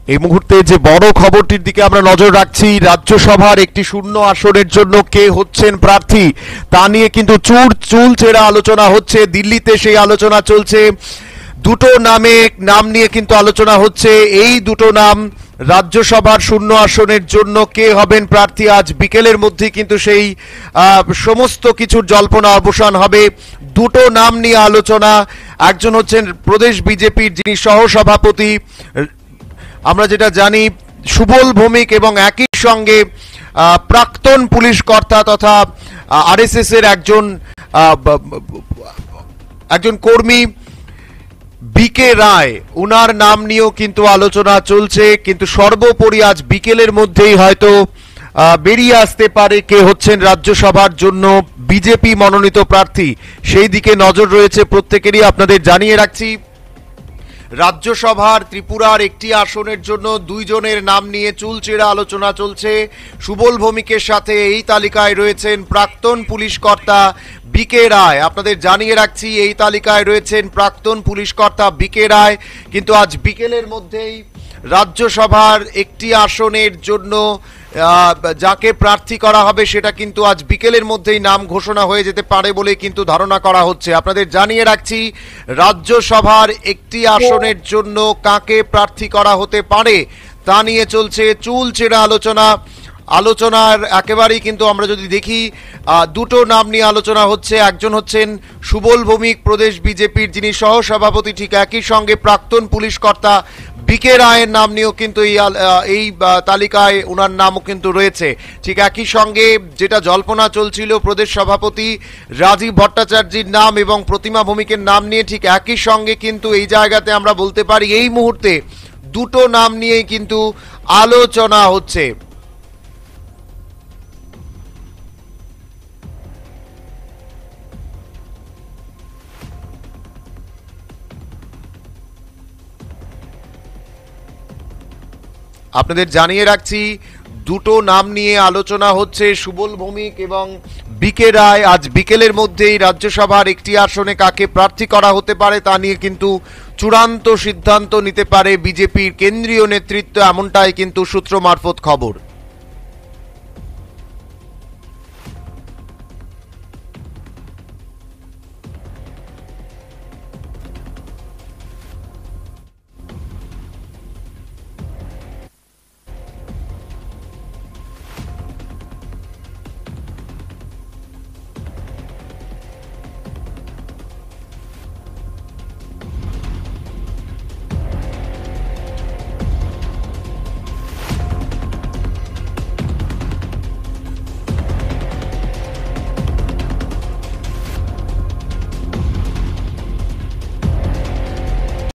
এই মুহূর্তে যে বড় খবরটির দিকে আমরা নজর রাখছি, রাজ্যসভার একটি শূন্য আসনের জন্য কে হচ্ছেন প্রার্থী তা নিয়ে কিন্তু চুল ছেঁড়া আলোচনা হচ্ছে। দিল্লিতে সেই আলোচনা চলছে। দুটো নাম নিয়ে কিন্তু আলোচনা হচ্ছে। এই দুটো নাম রাজ্যসভার শূন্য আসনের জন্য কে হবেন প্রার্থী, আজ বিকেলের মধ্যে কিন্তু সেই সমস্ত কিছুর জল্পনা অবসান হবে। দুটো নাম নিয়ে আলোচনা। একজন হচ্ছেন প্রদেশ বিজেপির যিনি সহসভাপতি, আমরা যেটা জানি সুবল ভৌমিক, এবং একই সঙ্গে প্রাক্তন পুলিশ কর্তা তথা আরএসএস এর একজন কর্মী বিকে রায়, উনার নাম নিয়েও কিন্তু আলোচনা চলছে। কিন্তু সর্বোপরি আজ বিকেলের মধ্যেই হয়তো বেরিয়ে আসতে পারে কে হচ্ছেন রাজ্যসভার জন্য বিজেপি মনোনীত প্রার্থী, সেই দিকে নজর রয়েছে প্রত্যেকেরই। আপনাদের জানিয়ে রাখছি, রাজ্যসভার ত্রিপুরার একটি আসনের জন্য দুইজনের নাম নিয়ে চুলচেরা আলোচনা চলছে। সুবল ভৌমিকের সাথে এই তালিকায় রয়েছেন প্রাক্তন পুলিশ কর্তা বিকে রায়। আপনাদের জানিয়ে রাখছি, এই তালিকায় রয়েছেন প্রাক্তন পুলিশ কর্তা বিকে রায়। কিন্তু আজ বিকেলের মধ্যেই রাজ্যসভার একটি আসনের জন্য যাকে প্রার্থী করা হবে সেটা কিন্তু আজ বিকেলের মধ্যেই নাম ঘোষণা হয়ে যেতে পারে বলে কিন্তু ধারণা করা হচ্ছে। আপনাদের জানিয়ে রাখছি, রাজ্যসভার একটি আসনের জন্য কাকে প্রার্থী করা হতে পারে তা নিয়ে চলছে চুলচেরা আলোচনার একেবারেই কিন্তু আমরা যদি দেখি দুটো নাম নিয়ে আলোচনা হচ্ছে। একজন হচ্ছেন সুবল ভৌমিক প্রদেশ বিজেপির যিনি সহসভাপতি, ঠিক একই সঙ্গে প্রাক্তন পুলিশ কর্তা বিকে রায়ের নাম নিয়েও কিন্তু এই তালিকায় ওনার নামও কিন্তু রয়েছে। ঠিক একই সঙ্গে যেটা জল্পনা চলছিল প্রদেশ সভাপতি রাজীব ভট্টাচার্যের নাম এবং প্রতিমা ভৌমিকের নাম নিয়ে, ঠিক একই সঙ্গে কিন্তু এই জায়গাতে আমরা বলতে পারি এই মুহূর্তে দুটো নাম নিয়েই কিন্তু আলোচনা হচ্ছে। আপনাদের জানিয়ে রাখছি, দুটো নাম নিয়ে আলোচনা হচ্ছে, সুবল ভৌমিক এবং বিকে রায়। আজ বিকেলের মধ্যেই রাজ্যসভার একটি আসনে কাকে প্রার্থী করা হতে পারে তা নিয়ে কিন্তু চূড়ান্ত সিদ্ধান্ত নিতে পারে বিজেপির কেন্দ্রীয় নেতৃত্ব, এমনটাই কিন্তু সূত্র মারফত খবর।